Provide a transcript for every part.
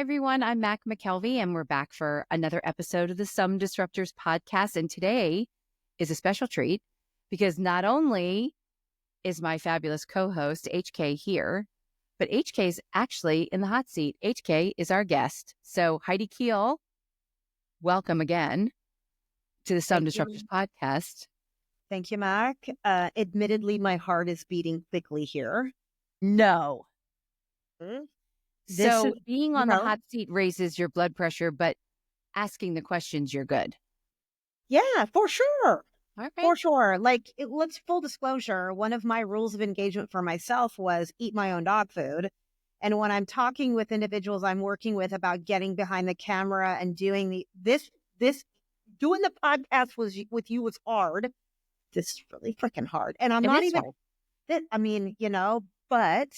everyone. I'm Mack McKelvey, and we're back for another episode of the Some Disruptors podcast. And today is a special treat because not only is my fabulous co-host HK here, but HK is actually in the hot seat. HK is our guest. So Heidi Keele, welcome again to the Some Disruptors podcast. Thank you, Mack. Admittedly, my heart is beating quickly here. No. Mm-hmm. So being on the hot seat raises your blood pressure, but asking the questions, you're good. Yeah, for sure. All right. For sure. Let's full disclosure. One of my rules of engagement for myself was eat my own dog food. And when I'm talking with individuals I'm working with about getting behind the camera and doing doing the podcast with you was hard. This is really freaking hard. And I'm not even, but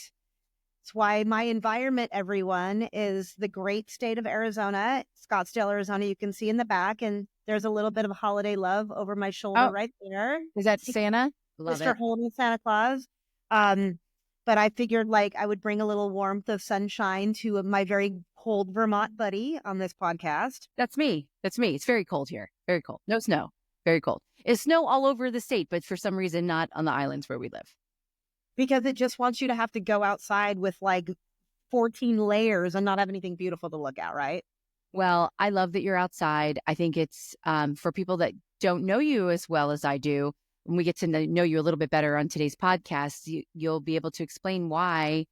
it's why my environment, everyone, is the great state of Arizona, Scottsdale, Arizona. You can see in the back, and there's a little bit of holiday love over my shoulder right there. Is that Santa? Love Mr. Holding Santa Claus. But I figured I would bring a little warmth of sunshine to my very cold Vermont buddy on this podcast. That's me. It's very cold here. Very cold. No snow. Very cold. It's snow all over the state, but for some reason not on the islands where we live. Because it just wants you to have to go outside with 14 layers and not have anything beautiful to look at, right? Well, I love that you're outside. I think it's for people that don't know you as well as I do, when we get to know you a little bit better on today's podcast, you'll be able to explain why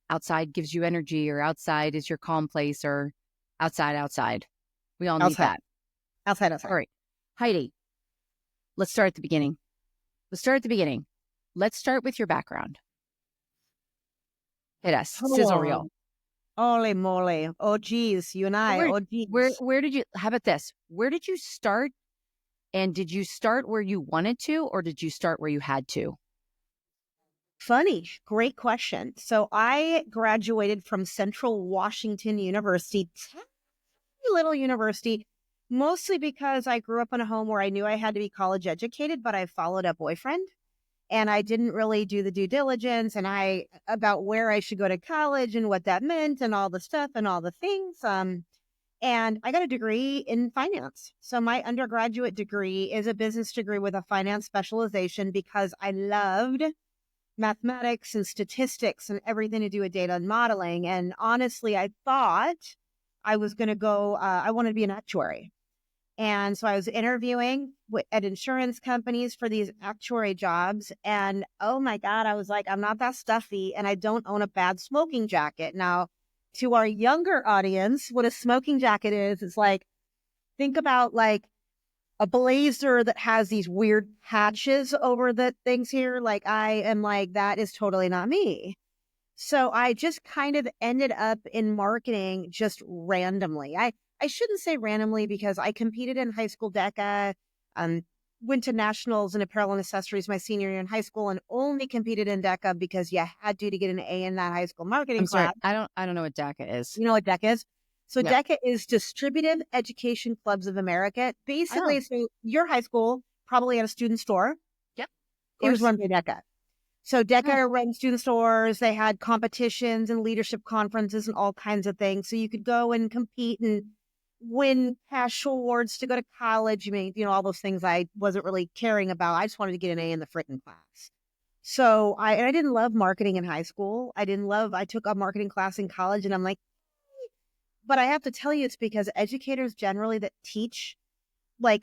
outside gives you energy, or outside is your calm place, or outside. We all need that. Outside. All right. Heidi, let's start at the beginning. Let's start with your background. Hit us. Sizzle reel. Holy moly. Oh, geez. You and I. Where did you, how about this? Where did you start? And did you start where you wanted to, or did you start where you had to? Funny. Great question. So I graduated from Central Washington University, tiny little university, mostly because I grew up in a home where I knew I had to be college educated, but I followed a boyfriend. And I didn't really do the due diligence about where I should go to college and what that meant and all the stuff and all the things. And I got a degree in finance. So my undergraduate degree is a business degree with a finance specialization because I loved mathematics and statistics and everything to do with data and modeling. And honestly, I thought I was going to go, I wanted to be an actuary. And so I was interviewing at insurance companies for these actuary jobs. And oh my God, I was like, I'm not that stuffy and I don't own a bad smoking jacket. Now, to our younger audience, what a smoking jacket is, it's think about a blazer that has these weird patches over the things here. I am that is totally not me. So I just kind of ended up in marketing just randomly. I shouldn't say randomly because I competed in high school DECA, went to nationals in apparel and accessories my senior year in high school, and only competed in DECA because you had to get an A in that high school marketing class. I don't know what DECA is. You know what DECA is? So no. DECA is Distributive Education Clubs of America. Basically, so your high school probably had a student store. Yep. It was run by DECA. So DECA ran student stores. They had competitions and leadership conferences and all kinds of things. So you could go and compete and win cash awards to go to college. All those things I wasn't really caring about. I just wanted to get an A in the frickin' class. So I didn't love marketing in high school. I took a marketing class in college and I'm like, but I have to tell you, it's because educators generally that teach at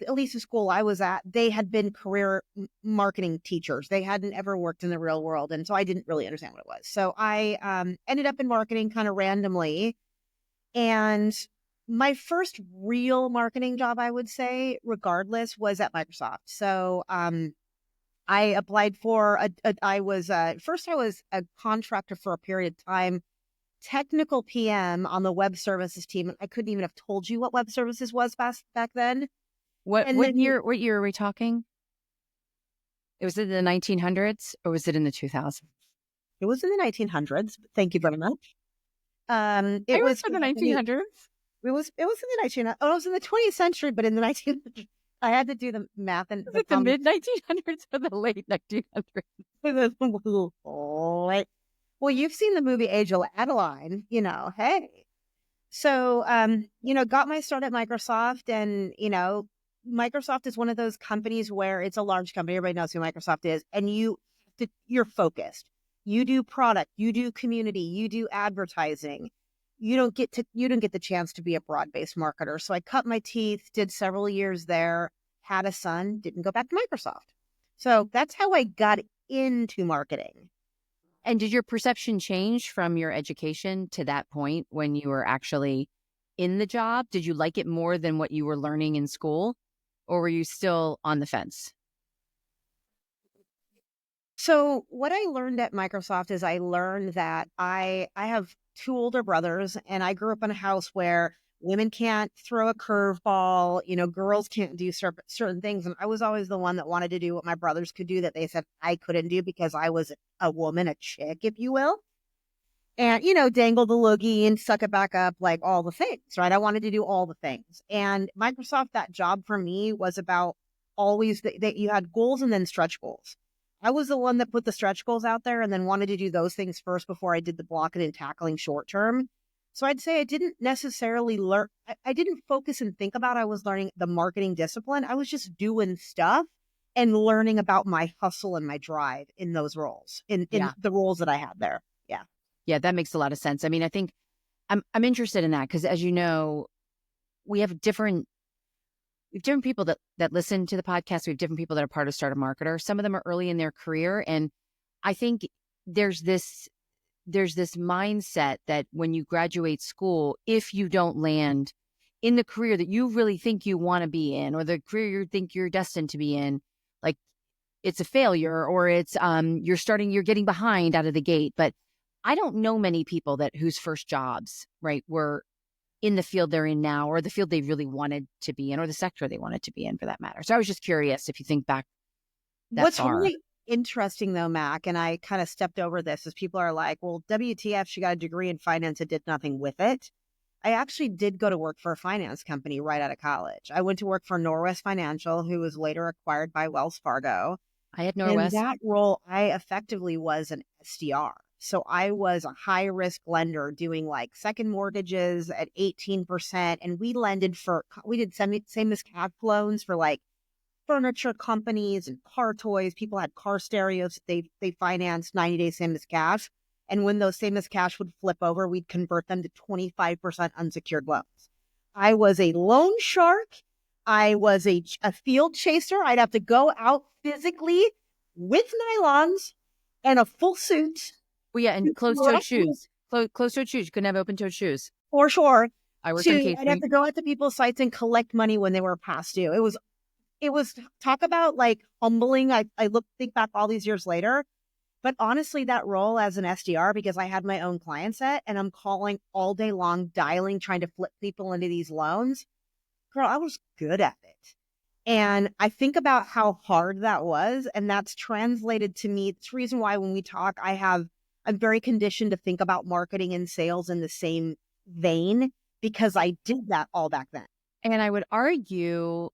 least the school I was at, they had been career marketing teachers. They hadn't ever worked in the real world. And so I didn't really understand what it was. So I ended up in marketing kind of randomly. And my first real marketing job, I would say, regardless, was at Microsoft. So I applied for I was a contractor for a period of time, technical PM on the web services team. I couldn't even have told you what web services was back then. What year are we talking? Was it in the 1900s or was it in the 2000s? It was in the 1900s. Thank you very much. It was in the 1900s. It was in the 1900s. Oh, it was in the 20th century, but in the 1900s, I had to do the math. And was it the mid 1900s or the late 1900s? Well, you've seen the movie Angel Adeline, hey. So, got my start at Microsoft, and, Microsoft is one of those companies where it's a large company. Everybody knows who Microsoft is, and you're focused. You do product, you do community, you do advertising. You don't get the chance to be a broad-based marketer. So I cut my teeth, did several years there, had a son, didn't go back to Microsoft. So that's how I got into marketing. And did your perception change from your education to that point when you were actually in the job? Did you like it more than what you were learning in school, or were you still on the fence? So what I learned at Microsoft is I learned that I have two older brothers, and I grew up in a house where women can't throw a curveball, girls can't do certain things. And I was always the one that wanted to do what my brothers could do that they said I couldn't do because I was a woman, a chick, if you will. And, dangle the loogie and suck it back up, like all the things, right? I wanted to do all the things. And Microsoft, that job for me was about always that you had goals and then stretch goals. I was the one that put the stretch goals out there and then wanted to do those things first before I did the blocking and tackling short term. So I'd say I didn't necessarily learn. I didn't focus and think about I was learning the marketing discipline. I was just doing stuff and learning about my hustle and my drive in those roles, in the roles that I had there. Yeah. Yeah, that makes a lot of sense. I mean, I think I'm interested in that because, as you know, we have different people that listen to the podcast. We have different people that are part of Startup Marketer. Some of them are early in their career, and I think there's this mindset that when you graduate school, if you don't land in the career that you really think you want to be in, or the career you think you're destined to be in, like it's a failure, or it's you're getting behind out of the gate. But I don't know many people whose first jobs, right, were in the field they're in now, or the field they really wanted to be in, or the sector they wanted to be in, for that matter. So I was just curious if you think back that What's far. really interesting though, Mac, and I kind of stepped over this, is people are like, well, WTF, she got a degree in finance and did nothing with it. I actually did go to work for a finance company right out of college. I went to work for Norwest Financial, who was later acquired by Wells Fargo. I had In Norwest. that role, I effectively was an SDR. So I was a high risk lender doing like second mortgages at 18%. And we did same as cash loans for like furniture companies and car toys. People had car stereos. They financed 90 days same as cash. And when those same as cash would flip over, we'd convert them to 25% unsecured loans. I was a loan shark. I was a field chaser. I'd have to go out physically with nylons and a full suit. Well, yeah, and closed-toed shoes. Closed-toed shoes. You couldn't have open-toed shoes. For sure. I worked on I'd have to go out to people's sites and collect money when they were past due. It was talk about like humbling. I think back all these years later, but honestly, that role as an SDR, because I had my own client set and I'm calling all day long, dialing, trying to flip people into these loans. Girl, I was good at it. And I think about how hard that was. And that's translated to me. It's the reason why when we talk, I'm very conditioned to think about marketing and sales in the same vein, because I did that all back then. And I would argue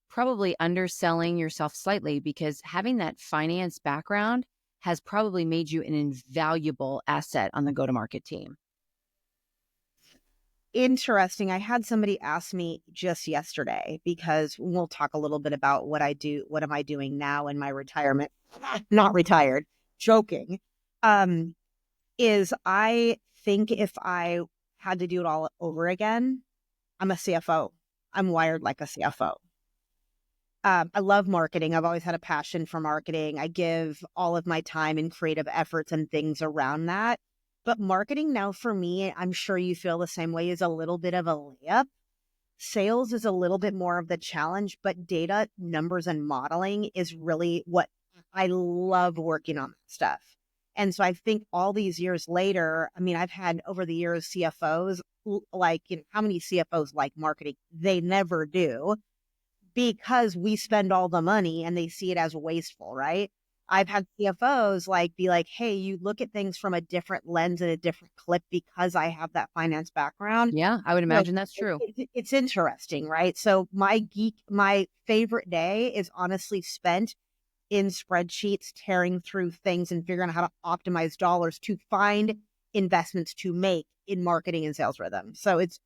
probably underselling yourself slightly, because having that finance background has probably made you an invaluable asset on the go-to-market team. Interesting. I had somebody ask me just yesterday, because we'll talk a little bit about what I do. What am I doing now in my retirement? Not retired, joking. Is I think if I had to do it all over again, I'm a CFO. I'm wired like a CFO. I love marketing. I've always had a passion for marketing. I give all of my time and creative efforts and things around that. But marketing now for me, I'm sure you feel the same way, is a little bit of a layup. Sales is a little bit more of the challenge, but data, numbers, and modeling is really what I love working on that stuff. And so I think all these years later, I mean, I've had over the years CFOs, like, how many CFOs like marketing? They never do, because we spend all the money and they see it as wasteful, right? I've had CFOs be like, hey, you look at things from a different lens and a different clip because I have that finance background. Yeah, I would imagine that's true. It's interesting, right? So my favorite day is honestly spent in spreadsheets, tearing through things and figuring out how to optimize dollars to find investments to make in marketing and sales rhythm. So it's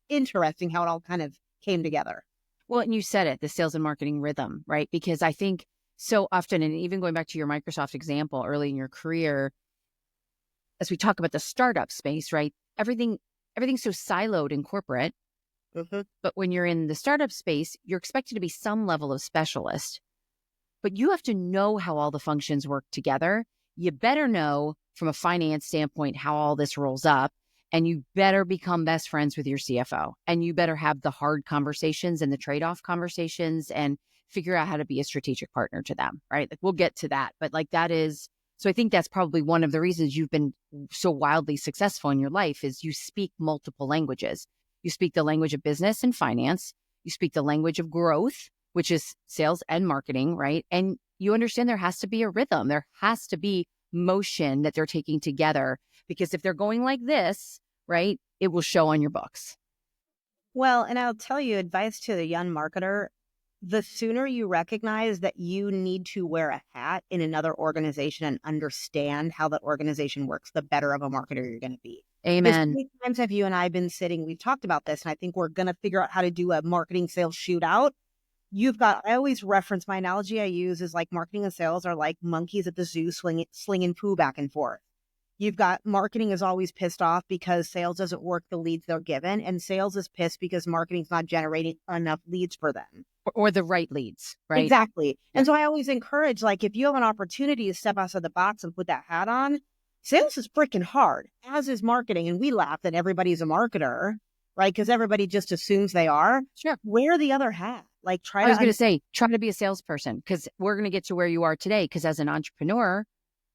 interesting how it all kind of came together. Well, and you said it, the sales and marketing rhythm, right? Because I think so often, and even going back to your Microsoft example early in your career, as we talk about the startup space, right? Everything's so siloed in corporate. Mm-hmm. But when you're in the startup space, you're expected to be some level of specialist. But you have to know how all the functions work together. You better know from a finance standpoint how all this rolls up. And you better become best friends with your CFO. And you better have the hard conversations and the trade-off conversations and figure out how to be a strategic partner to them, right? Like we'll get to that. But like that is, so I think that's probably one of the reasons you've been so wildly successful in your life is you speak multiple languages. You speak the language of business and finance. You speak the language of growth, which is sales and marketing, right? And you understand there has to be a rhythm. There has to be motion that they're taking together, because if they're going like this, right, it will show on your books. Well, and I'll tell you, advice to the young marketer, the sooner you recognize that you need to wear a hat in another organization and understand how that organization works, the better of a marketer you're going to be. Because how Amen. many times have you and I been sitting, we've talked about this, and I think we're going to figure out how to do a marketing sales shootout. I always reference my analogy I use is like marketing and sales are like monkeys at the zoo slinging poo back and forth. You've got marketing is always pissed off because sales doesn't work the leads they're given, and sales is pissed because marketing's not generating enough leads for them. Or the right leads, right? Exactly. Yeah. And so I always encourage, like, if you have an opportunity to step outside the box and put that hat on, sales is freaking hard, as is marketing. And we laugh that everybody's a marketer, right? Because everybody just assumes they are. Sure. Wear the other hat. Like, I was going to say, try to be a salesperson, because we're going to get to where you are today. Because as an entrepreneur,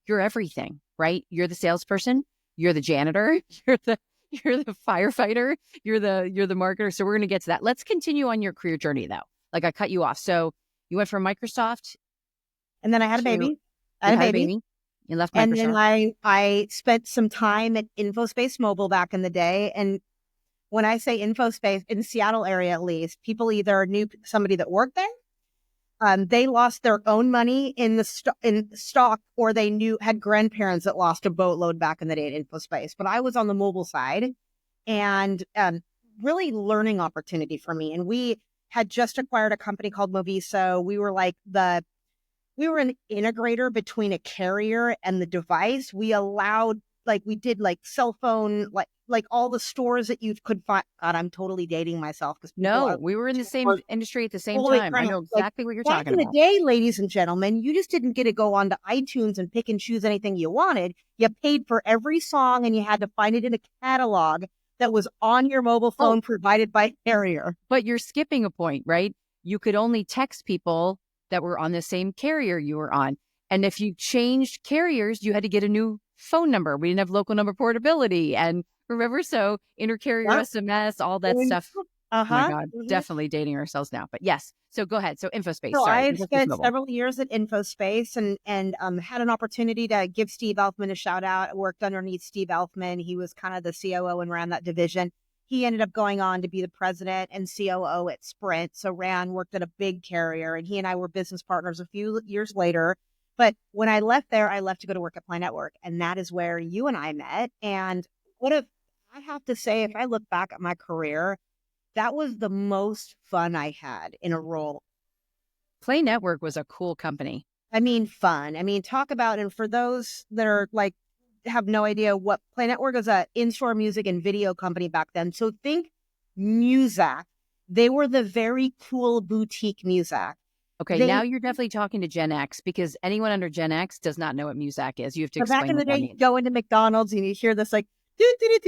you're everything, right? You're the salesperson, you're the janitor, you're the firefighter, you're the marketer. So we're going to get to that. Let's continue on your career journey, though. Like I cut you off. So you went from Microsoft, and then I had a baby. I you had a baby. You left Microsoft. And then I spent some time at InfoSpace Mobile back in the day. And when I say InfoSpace, in the Seattle area at least, people either knew somebody that worked there, they lost their own money in stock, or they had grandparents that lost a boatload back in the day at InfoSpace. But I was on the mobile side, and really learning opportunity for me. And we had just acquired a company called Moviso. We were an integrator between a carrier and the device. We did cell phone, like all the stores that you could find. God, I'm totally dating myself. No, we were in the same industry at the same time. I know exactly what you're talking about. Back in the day, ladies and gentlemen, you just didn't get to go onto iTunes and pick and choose anything you wanted. You paid for every song, and you had to find it in a catalog that was on your mobile phone provided by carrier. But you're skipping a point, right? You could only text people that were on the same carrier you were on. And if you changed carriers, you had to get a new phone number. We didn't have local number portability. And remember, so intercarrier SMS, all that stuff. Oh my God, definitely dating ourselves now. But yes. So go ahead. So InfoSpace. So sorry, I had spent several years at InfoSpace and had an opportunity to give Steve Elfman a shout out. I worked underneath Steve Elfman. He was kind of the COO and ran that division. He ended up going on to be the president and COO at Sprint. So worked at a big carrier, and he and I were business partners a few years later. But when I left there, I left to go to work at Play Network. And that is where you and I met. And I have to say, if I look back at my career, that was the most fun I had in a role. Play Network was a cool company. I mean, fun. I mean, talk about, and for those that are have no idea what Play Network was, a in-store music and video company back then. So think Muzak. They were the very cool boutique Muzak. Okay, now you're definitely talking to Gen X, because anyone under Gen X does not know what Muzak is. You have to explain. Back in the day, you go into McDonald's and you hear this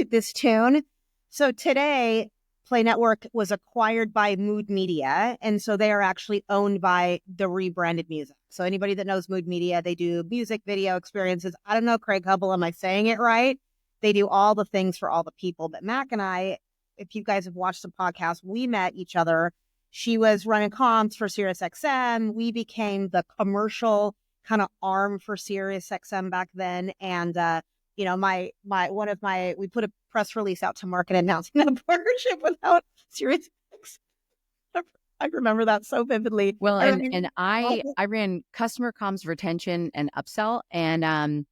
this tune. So today, Play Network was acquired by Mood Media, and so they are actually owned by the rebranded Muzak. So anybody that knows Mood Media, they do music video experiences. I don't know, Craig Hubble, am I saying it right? They do all the things for all the people. But Mac and I, if you guys have watched the podcast, we met each other. She was running comms for SiriusXM. We became the commercial kind of arm for SiriusXM back then. And we put a press release out to market announcing that partnership without SiriusXM. I remember that so vividly. Well, I and remember, I ran customer comms, retention, and upsell, and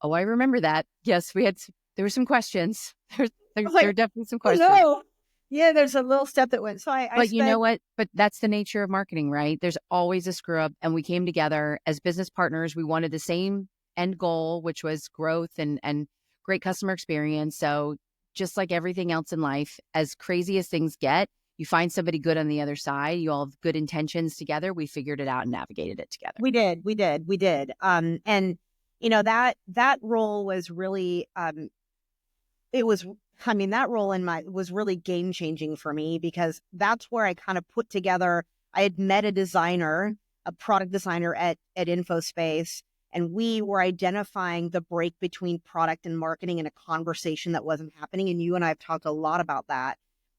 oh, I remember that. Yes, there were some questions. I was There like, were definitely some oh questions. no. Yeah, there's a little step that went. So I But you know spent, what? But that's the nature of marketing, right? There's always a screw up, and we came together as business partners. We wanted the same end goal, which was growth and great customer experience. So just like everything else in life, as crazy as things get, you find somebody good on the other side. You all have good intentions together. We figured it out and navigated it together. we did. And that role was really, it was, I mean, that role was really game changing for me because that's where I kind of put together, I had met a designer, a product designer at InfoSpace, and we were identifying the break between product and marketing in a conversation that wasn't happening. And you and I have talked a lot about that.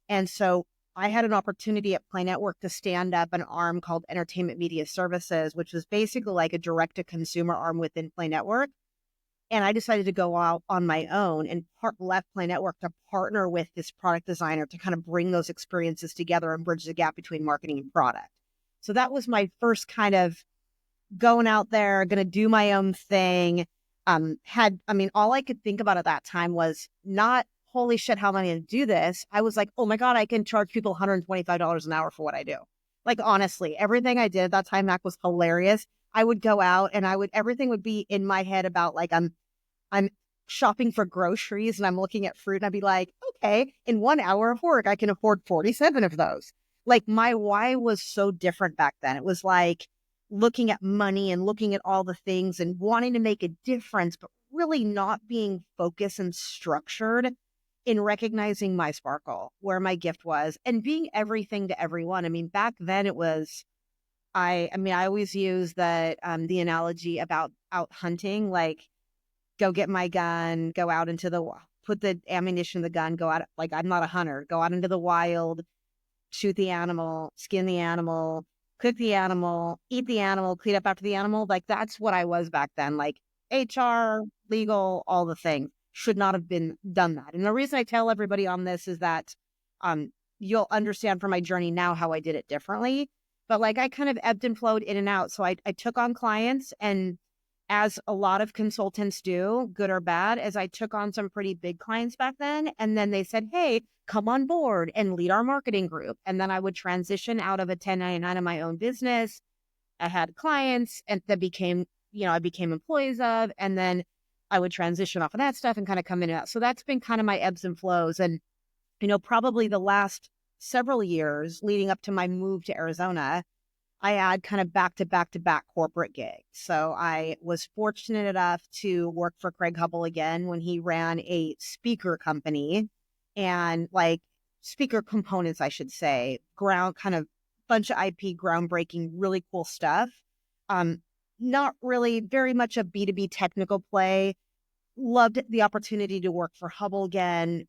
And so I had an opportunity at Play Network to stand up an arm called Entertainment Media Services, which was basically like a direct to consumer arm within Play Network. And I decided to go out on my own and left Play Network to partner with this product designer to kind of bring those experiences together and bridge the gap between marketing and product. So that was my first kind of going out there, going to do my own thing. All I could think about at that time was not, holy shit, how am I going to do this? I was like, oh my God, I can charge people $125 an hour for what I do. Like, honestly, everything I did at that time, Mac, was hilarious. I would go out and everything would be in my head about like, I'm shopping for groceries and I'm looking at fruit and I'd be like, okay, in 1 hour of work, I can afford 47 of those. Like, my why was so different back then. It was like looking at money and looking at all the things and wanting to make a difference, but really not being focused and structured in recognizing my sparkle, where my gift was, and being everything to everyone. I mean, back then it was, I always use the analogy about out hunting, like go get my gun, go out put the ammunition in the gun, go out, like I'm not a hunter, go out into the wild, shoot the animal, skin the animal, cook the animal, eat the animal, clean up after the animal. Like that's what I was back then, like HR, legal, all the things. Should not have been done that. And the reason I tell everybody on this is that you'll understand from my journey now how I did it differently. But like I kind of ebbed and flowed in and out. So I took on clients, and as a lot of consultants do, good or bad, as I took on some pretty big clients back then. And then they said, hey, come on board and lead our marketing group. And then I would transition out of a 1099 of my own business. I had clients and that I became employees of, and then I would transition off of that stuff and kind of come in and out. So that's been kind of my ebbs and flows. And, probably the last several years leading up to my move to Arizona, I had kind of back to back corporate gigs. So I was fortunate enough to work for Craig Hubble again when he ran a speaker company and like speaker components, I should say, bunch of IP, groundbreaking, really cool stuff. Not really very much a B2B technical play. Loved the opportunity to work for Hubble again.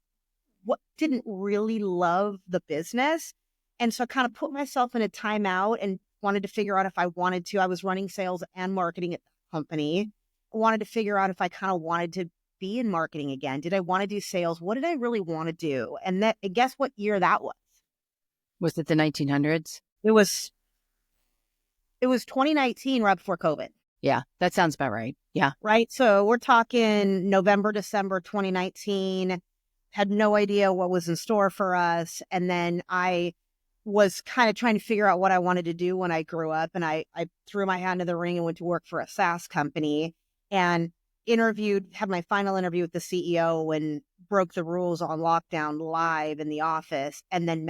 Didn't really love the business. And so I kind of put myself in a timeout and wanted to figure out if I wanted to. I was running sales and marketing at the company. I wanted to figure out if I kind of wanted to be in marketing again. Did I want to do sales? What did I really want to do? And guess what year that was? Was it the 1900s? It was 2019, right before COVID. Yeah, that sounds about right. Yeah. Right. So we're talking November, December 2019. Had no idea what was in store for us. And then I was kind of trying to figure out what I wanted to do when I grew up. And I threw my hat into the ring and went to work for a SaaS company and had my final interview with the CEO and broke the rules on lockdown live in the office, and then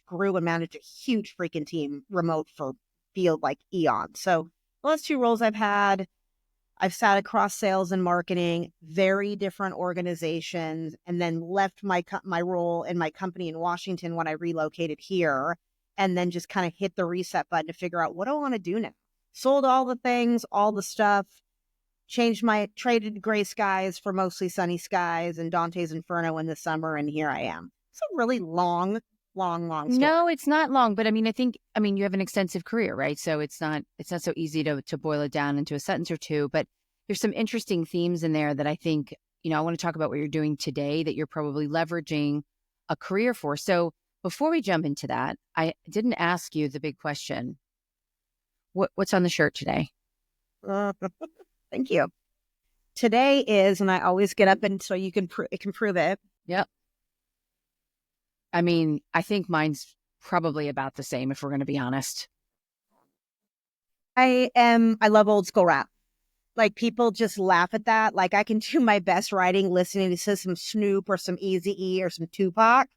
grew and managed a huge freaking team remote for field like eons. So the last two roles I've sat across sales and marketing, very different organizations, and then left my role in my company in Washington when I relocated here, and then just kind of hit the reset button to figure out what do I want to do now. Sold all the things, all the stuff, traded gray skies for mostly sunny skies and Dante's Inferno in the summer, and here I am. It's a really long story. No, it's not long, but I mean, you have an extensive career, right? So it's not so easy to boil it down into a sentence or two, but there's some interesting themes in there that I think, I want to talk about what you're doing today that you're probably leveraging a career for. So before we jump into that, I didn't ask you the big question. What's on the shirt today? Thank you. Today is, and I always get up and so you can prove it. Yep. I mean, I think mine's probably about the same if we're going to be honest. I love old school rap. Like people just laugh at that. Like I can do my best writing listening to some Snoop or some Eazy-E or some Tupac.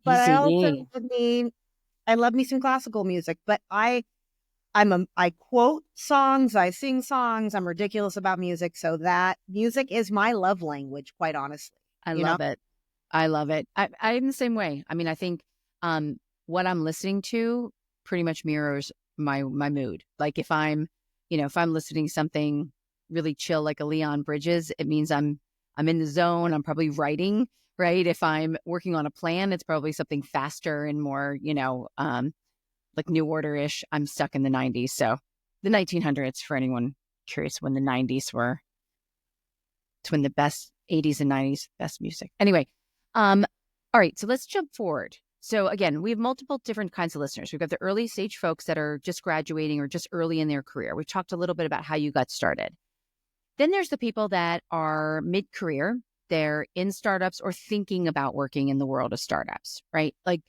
But I also, I love me some classical music. But I quote songs, I sing songs. I'm ridiculous about music. So that music is my love language, quite honestly. I love it. I love it. I'm the same way. I mean, I think what I'm listening to pretty much mirrors my mood. Like if I'm listening to something really chill like a Leon Bridges, it means I'm in the zone. I'm probably writing, right? If I'm working on a plan, it's probably something faster and more, like New Order-ish. I'm stuck in the 90s. So the 1900s, for anyone curious when the 90s were, it's when the best 80s and 90s, best music. Anyway, all right, so let's jump forward. So again, we have multiple different kinds of listeners. We've got the early stage folks that are just graduating or just early in their career. We talked a little bit about how you got started. Then there's the people that are mid-career. They're in startups or thinking about working in the world of startups, right? Like,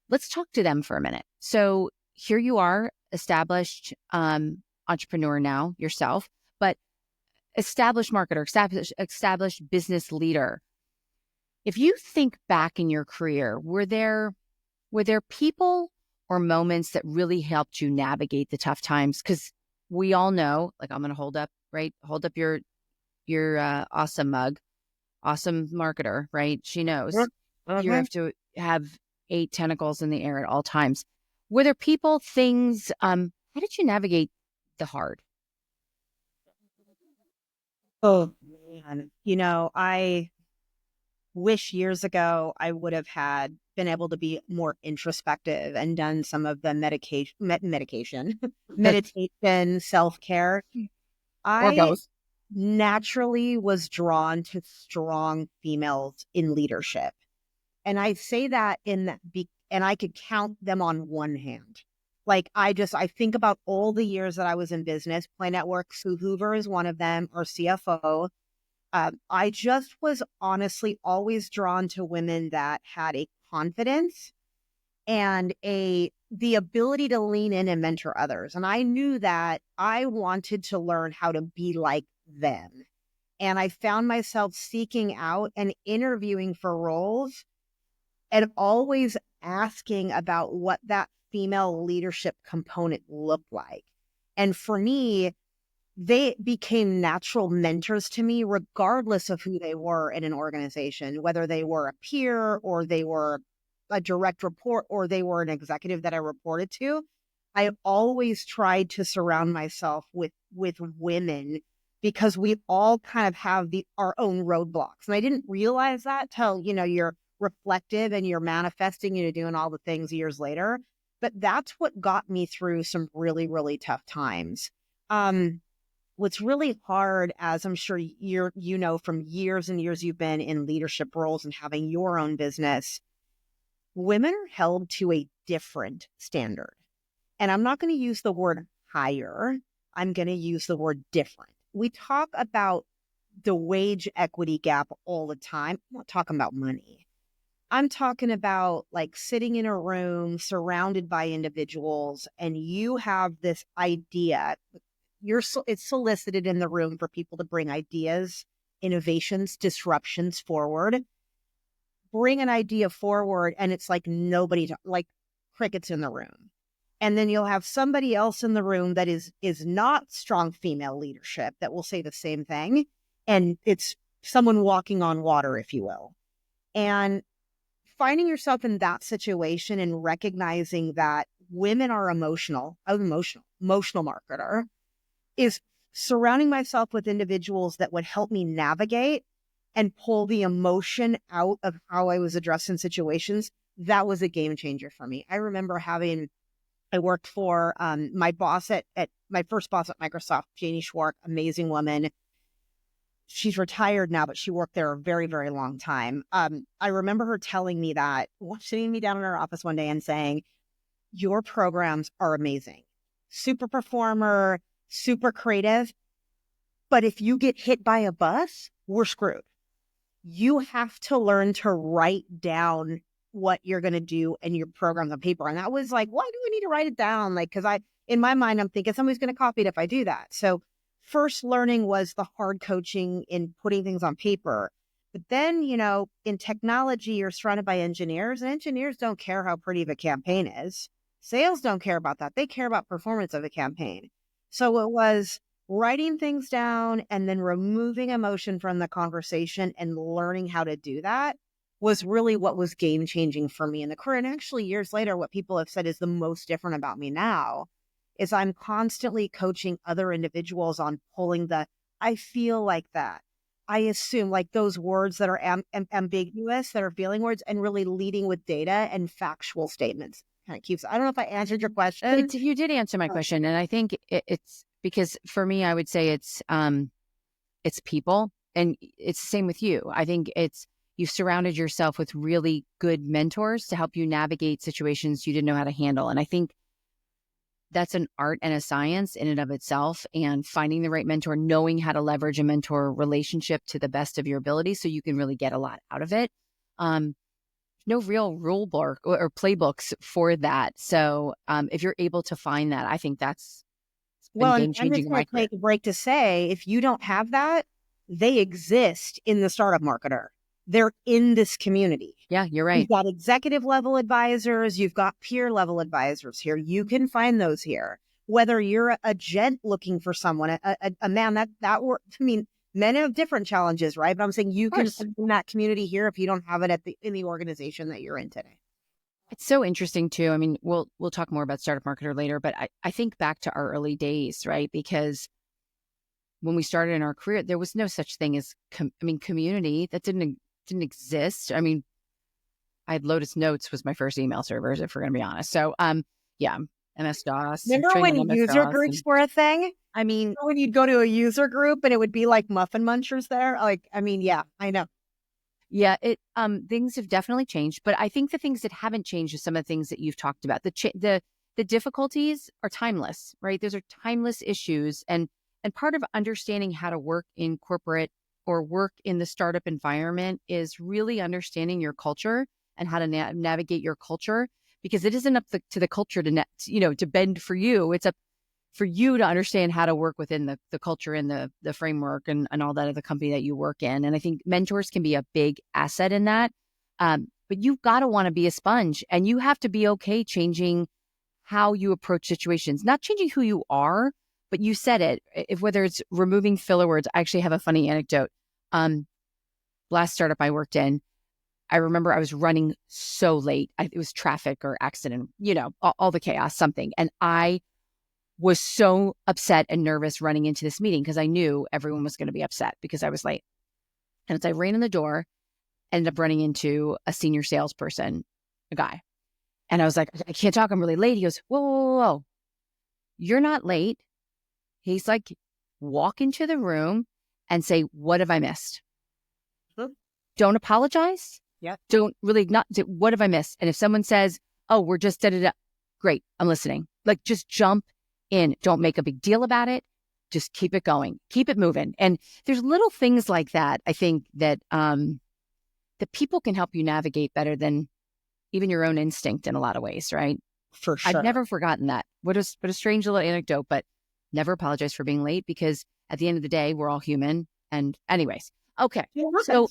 let's talk to them for a minute. So here you are, established entrepreneur now yourself, but established marketer, established business leader. If you think back in your career, were there people or moments that really helped you navigate the tough times? Because we all know, like I'm going to hold up your awesome mug, awesome marketer, right? She knows you have to have 8 tentacles in the air at all times. Were there people, things, how did you navigate the hard? Oh, man. I wish years ago I would have been able to be more introspective and done some of the meditation, self-care. Or I both. naturally was drawn to strong females in leadership. And I say that and I could count them on one hand. Like I think about all the years that I was in business. Play Network, Sue Hoover is one of them, our CFO. I just was honestly always drawn to women that had a confidence and the ability to lean in and mentor others. And I knew that I wanted to learn how to be like them. And I found myself seeking out and interviewing for roles and always asking about what that female leadership component looked like. And for me, they became natural mentors to me, regardless of who they were in an organization, whether they were a peer or they were a direct report or they were an executive that I reported to. I always tried to surround myself with women because we all kind of have our own roadblocks. And I didn't realize that till, you're reflective and you're manifesting, doing all the things years later. But that's what got me through some really, really tough times. What's really hard, as I'm sure from years and years you've been in leadership roles and having your own business, women are held to a different standard. And I'm not going to use the word higher. I'm going to use the word different. We talk about the wage equity gap all the time. I'm not talking about money. I'm talking about like sitting in a room surrounded by individuals and you have this idea. It's solicited in the room for people to bring ideas, innovations, disruptions forward. Bring an idea forward and it's like like crickets in the room. And then you'll have somebody else in the room that is not strong female leadership that will say the same thing. And it's someone walking on water, if you will. And finding yourself in that situation and recognizing that women are emotional marketer is surrounding myself with individuals that would help me navigate and pull the emotion out of how I was addressing situations. That was a game changer for me. I remember I worked for my boss at my first boss at Microsoft, Janie Schwark, amazing woman. she's retired now, but she worked there a very, very long time. I remember her telling me that, sitting me down in her office one day and saying, your programs are amazing, super performer, super creative. But if you get hit by a bus, we're screwed. You have to learn to write down what you're going to do and your programs on paper. And that was like, why do I need to write it down? Like, because in my mind, I'm thinking somebody's going to copy it if I do that. So first learning was the hard coaching in putting things on paper. But then, in technology, you're surrounded by engineers, and engineers don't care how pretty of a campaign is. Sales don't care about that. They care about performance of a campaign. So it was writing things down and then removing emotion from the conversation and learning how to do that was really what was game changing for me in the career. And actually, years later, what people have said is the most different about me now is I'm constantly coaching other individuals on pulling I feel like that. I assume, like those words that are ambiguous, that are feeling words, and really leading with data and factual statements. Kind of keeps. I don't know if I answered your question. You did answer my question, and I think it's because for me, I would say it's people, and it's the same with you. I think you've surrounded yourself with really good mentors to help you navigate situations you didn't know how to handle, and I think that's an art and a science in and of itself. And finding the right mentor, knowing how to leverage a mentor relationship to the best of your ability, so you can really get a lot out of it. No real rule book or playbooks for that. So if you're able to find that, I think that's been game changing in my career. Take a break to say, if you don't have that, they exist in the Startup Marketer. They're in this community. Yeah, you're right. You've got executive level advisors. You've got peer level advisors here. You can find those here. Whether you're a gent looking for someone, a man that work. I mean, men have different challenges, right? But I'm saying you can find that community here if you don't have it in the organization that you're in today. It's so interesting too. I mean, we'll talk more about Startup Marketer later, but I think back to our early days, right? Because when we started in our career, there was no such thing as community. That didn't exist. I mean, I had Lotus Notes was my first email servers, if we're going to be honest. So, yeah, MS-DOS. Remember when user groups were a thing? I mean, when you'd go to a user group and it would be like muffin munchers there. Like, I mean, yeah, I know. Yeah, things have definitely changed, but I think the things that haven't changed is some of the things that you've talked about. The difficulties are timeless, right? Those are timeless issues, and part of understanding how to work in corporate or work in the startup environment is really understanding your culture and how to navigate your culture, because it isn't up to the culture to bend for you. It's up for you to understand how to work within the culture and the framework and all that of the company that you work in. And I think mentors can be a big asset in that. But you've got to want to be a sponge, and you have to be okay changing how you approach situations, not changing who you are, but you said it, whether it's removing filler words. I actually have a funny anecdote. Last startup I worked in, I remember I was running so late. It was traffic or accident, all the chaos, something. And I was so upset and nervous running into this meeting because I knew everyone was going to be upset because I was late. And as I ran in the door, ended up running into a senior salesperson, a guy. And I was like, I can't talk, I'm really late. He goes, whoa, whoa, whoa, whoa. You're not late. He's like, walk into the room and say, what have I missed? Don't apologize. Yeah. Don't really what have I missed? And if someone says, oh, we're just da-da-da, great, I'm listening. Like, just jump in. Don't make a big deal about it. Just keep it going. Keep it moving. And there's little things like that, I think, that that people can help you navigate better than even your own instinct in a lot of ways, right? For sure. I've never forgotten that. What a strange little anecdote, but never apologize for being late, because at the end of the day, we're all human. And anyways, okay. So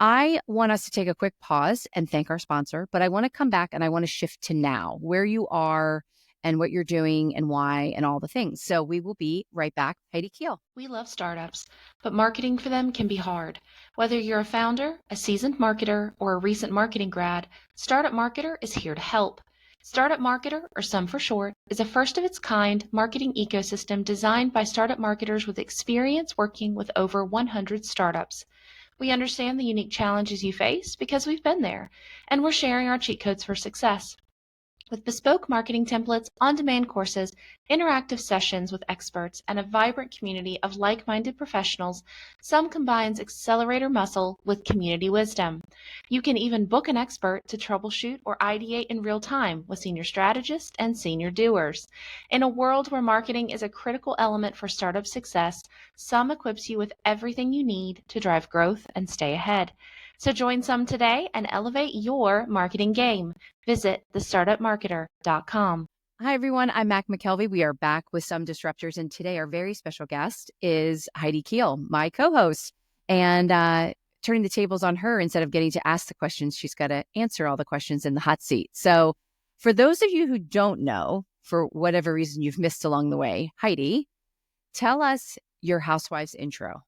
I want us to take a quick pause and thank our sponsor, but I want to come back and I want to shift to now, where you are and what you're doing and why and all the things. So we will be right back. Heidi Keele. We love startups, but marketing for them can be hard. Whether you're a founder, a seasoned marketer, or a recent marketing grad, Startup Marketer is here to help. Startup Marketer, or SUM for short, is a first-of-its-kind marketing ecosystem designed by startup marketers with experience working with over 100 startups. We understand the unique challenges you face because we've been there, and we're sharing our cheat codes for success. With bespoke marketing templates, on-demand courses, interactive sessions with experts, and a vibrant community of like-minded professionals, Sum combines accelerator muscle with community wisdom. You can even book an expert to troubleshoot or ideate in real time with senior strategists and senior doers. In a world where marketing is a critical element for startup success, Sum equips you with everything you need to drive growth and stay ahead. So join Sum today and elevate your marketing game. Visit thestartupmarketer.com. Hi, everyone. I'm Mack McKelvey. We are back with Some Disruptors. And today, our very special guest is Heidi Keele, my co host. And turning the tables on her, instead of getting to ask the questions, she's got to answer all the questions in the hot seat. So, for those of you who don't know, for whatever reason you've missed along the way, Heidi, tell us your housewife's intro.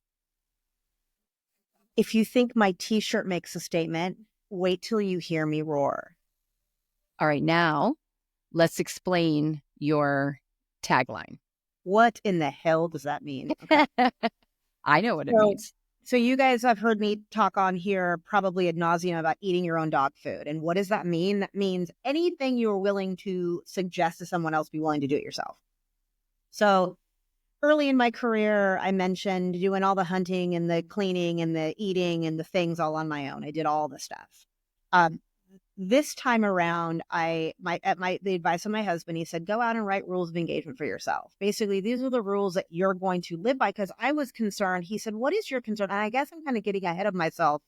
If you think my t-shirt makes a statement, wait till you hear me roar. All right, now let's explain your tagline. What in the hell does that mean? Okay. I know what it means. So you guys have heard me talk on here probably ad nauseum about eating your own dog food. And what does that mean? That means anything you're willing to suggest to someone else, be willing to do it yourself. So early in my career, I mentioned doing all the hunting and the cleaning and the eating and the things all on my own. I did all the stuff. This time around, the advice of my husband, he said, go out and write rules of engagement for yourself. Basically, these are the rules that you're going to live by, because I was concerned. He said, what is your concern? And I guess I'm kind of getting ahead of myself.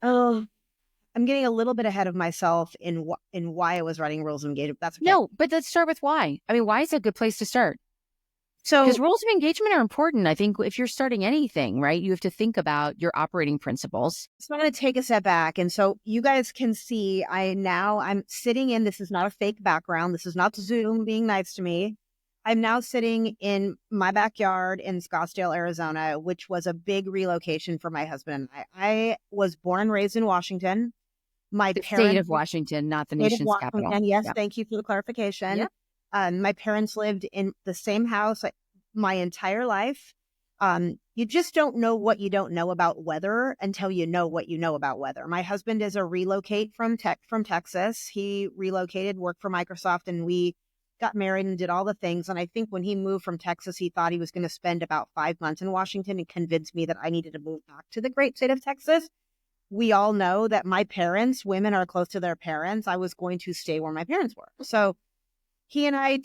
I'm getting a little bit ahead of myself in why I was writing rules of engagement. That's okay. No, but let's start with why. I mean, why is a good place to start? So, because rules of engagement are important. I think if you're starting anything, right, you have to think about your operating principles. So I'm going to take a step back. And so you guys can see I'm sitting in, this is not a fake background. This is not Zoom being nice to me. I'm now sitting in my backyard in Scottsdale, Arizona, which was a big relocation for my husband and I. I was born and raised in Washington. The state of Washington, not the nation's capital. And yes, Thank you for the clarification. Yep. My parents lived in the same house my entire life. You just don't know what you don't know about weather until you know what you know about weather. My husband is a relocate from Texas. He relocated, worked for Microsoft, and we got married and did all the things. And I think when he moved from Texas, he thought he was going to spend about 5 months in Washington and convinced me that I needed to move back to the great state of Texas. We all know that my parents, women are close to their parents. I was going to stay where my parents were. So he and I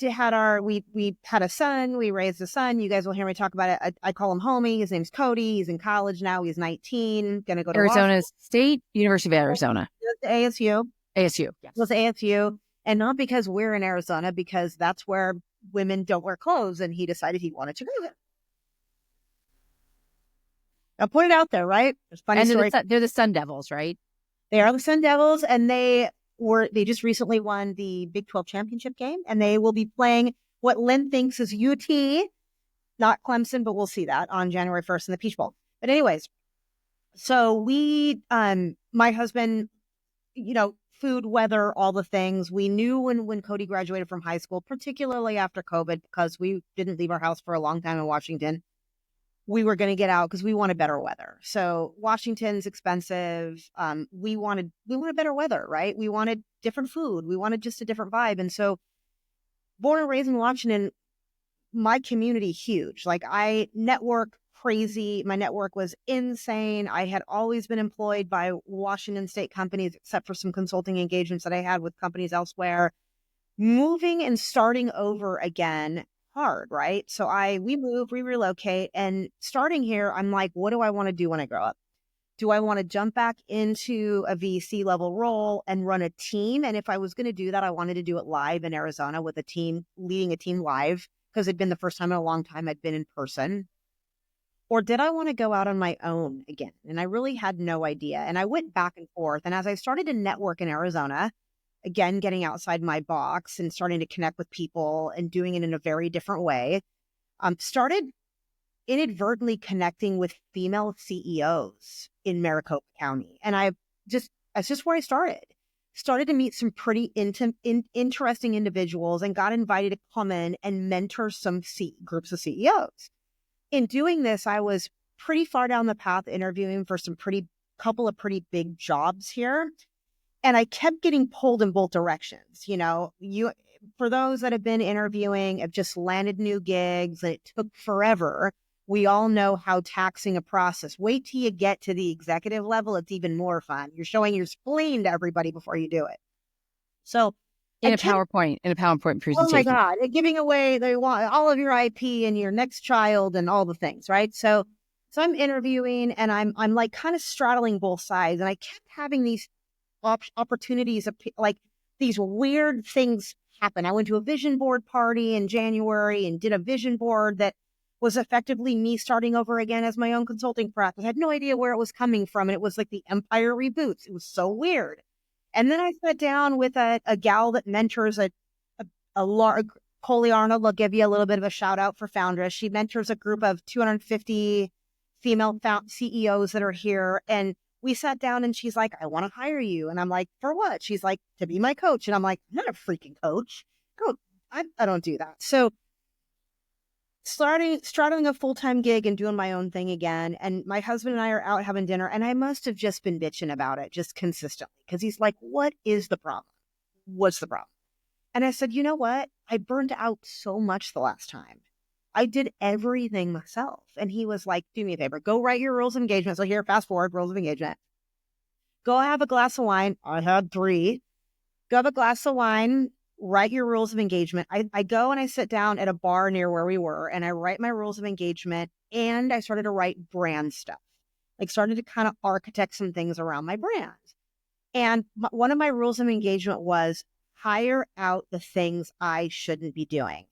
we had a son. We raised a son. You guys will hear me talk about it. I call him homie. His name's Cody. He's in college now. He's 19. Going to go to Arizona State University of Arizona. ASU. ASU. Yes. It was ASU. And not because we're in Arizona, because that's where women don't wear clothes. And he decided he wanted to go there. I'll put it out there, right? There's funny and story. They're the Sun Devils, right? They are the Sun Devils, and they just recently won the Big 12 championship game, and they will be playing what Lynn thinks is UT, not Clemson, but we'll see that on January 1st in the Peach Bowl. But anyways, so my husband, food, weather, all the things. We knew when Cody graduated from high school, particularly after COVID, because we didn't leave our house for a long time in Washington, we were going to get out because we wanted better weather. So Washington's expensive. We wanted better weather, right? We wanted different food. We wanted just a different vibe. And so born and raised in Washington, my community, huge. Like I network crazy. My network was insane. I had always been employed by Washington state companies, except for some consulting engagements that I had with companies elsewhere. Moving and starting over again, hard, right? So we relocate, and starting here, I'm like, what do I want to do when I grow up? Do I want to jump back into a VC level role and run a team? And if I was going to do that, I wanted to do it live in Arizona with a team, leading a team live, because it'd been the first time in a long time I'd been in person. Or did I want to go out on my own again? And I really had no idea. And I went back and forth. And as I started to network in Arizona, again, getting outside my box and starting to connect with people and doing it in a very different way, started inadvertently connecting with female CEOs in Maricopa County. And that's just where I started to meet some pretty interesting individuals and got invited to come in and mentor some groups of CEOs. In doing this, I was pretty far down the path interviewing for couple of pretty big jobs here. And I kept getting pulled in both directions. For those that have been interviewing, have just landed new gigs, and it took forever. We all know how taxing a process. Wait till you get to the executive level. It's even more fun. You're showing your spleen to everybody before you do it. So in a PowerPoint oh my presentation. God, giving away, they want all of your IP and your next child and all the things, right? So I'm interviewing, and I'm like kind of straddling both sides. And I kept having these opportunities of like these weird things happen. I went to a vision board party in January and did a vision board that was effectively me starting over again as my own consulting practice. I had no idea where it was coming from. And it was like the Empire reboots. It was so weird. And then I sat down with a gal that mentors a large, Coley Arnold. I'll give you a little bit of a shout out for Foundress. She mentors a group of 250 female CEOs that are here. And we sat down, and she's like, I want to hire you. And I'm like, for what? She's like, to be my coach. And I'm like, I'm not a freaking coach. I don't do that. So starting a full-time gig and doing my own thing again. And my husband and I are out having dinner, and I must have just been bitching about it just consistently, because he's like, what is the problem? What's the problem? And I said, you know what? I burned out so much the last time. I did everything myself. And he was like, do me a favor, go write your rules of engagement. So here, fast forward, rules of engagement. Go have a glass of wine. I had 3. Go have a glass of wine, write your rules of engagement. I go and I sit down at a bar near where we were, and I write my rules of engagement, and I started to write brand stuff. Like started to kind of architect some things around my brand. And one of my rules of engagement was hire out the things I shouldn't be doing.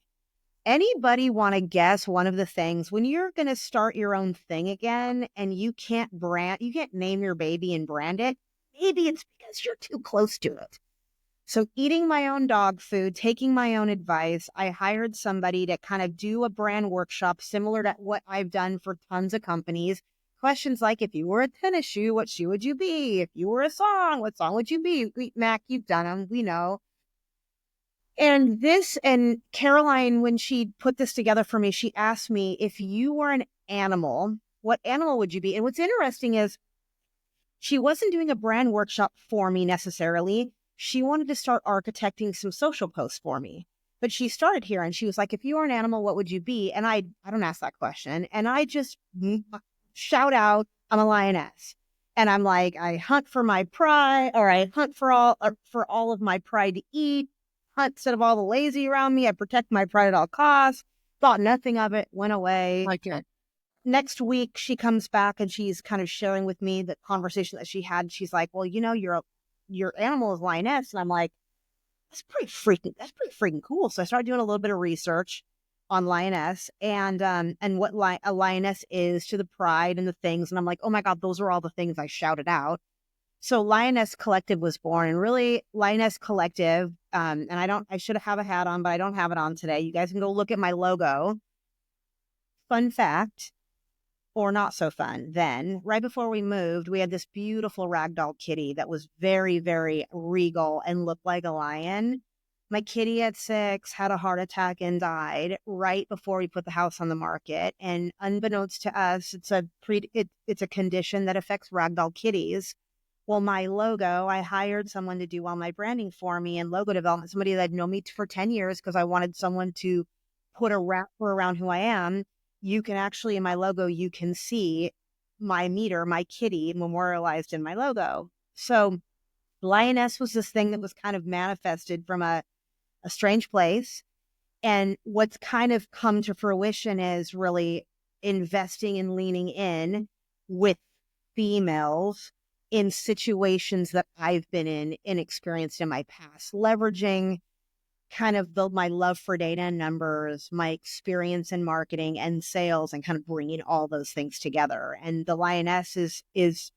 Anybody want to guess one of the things when you're going to start your own thing again and you can't name your baby and brand it? Maybe it's because you're too close to it. So eating my own dog food, taking my own advice, I hired somebody to kind of do a brand workshop similar to what I've done for tons of companies. Questions like, if you were a tennis shoe, what shoe would you be? If you were a song, what song would you be? Mac, you've done them. We know. And Caroline, when she put this together for me, she asked me, if you were an animal, what animal would you be? And what's interesting is she wasn't doing a brand workshop for me necessarily. She wanted to start architecting some social posts for me. But she started here, and she was like, if you were an animal, what would you be? And I don't ask that question. And I just shout out, I'm a lioness. And I'm like, I hunt for my pride, or I hunt for all of my pride to eat. Hunt instead of all the lazy around me. I protect my pride at all costs. Thought nothing of it, went away. Like it. Next week, she comes back and she's kind of sharing with me the conversation that she had. She's like, well, your animal is lioness. And I'm like, that's pretty freaking cool. So I started doing a little bit of research on lioness and what a lioness is to the pride and the things. And I'm like, oh my God, those are all the things I shouted out. So Lioness Collective was born, and really Lioness Collective, and I should have a hat on, but I don't have it on today. You guys can go look at my logo. Fun fact, or not so fun, then, right before we moved, we had this beautiful ragdoll kitty that was very, very regal and looked like a lion. My kitty at 6 had a heart attack and died right before we put the house on the market. And unbeknownst to us, it's a condition that affects ragdoll kitties. Well, my logo, I hired someone to do all my branding for me and logo development, somebody that had known me for 10 years because I wanted someone to put a wrapper around who I am. You can actually, in my logo, you can see my meter, my kitty, memorialized in my logo. So Lioness was this thing that was kind of manifested from a strange place. And what's kind of come to fruition is really investing and leaning in with females in situations that I've been in and experienced in my past, leveraging kind of my love for data and numbers, my experience in marketing and sales, and kind of bringing all those things together. And the lioness is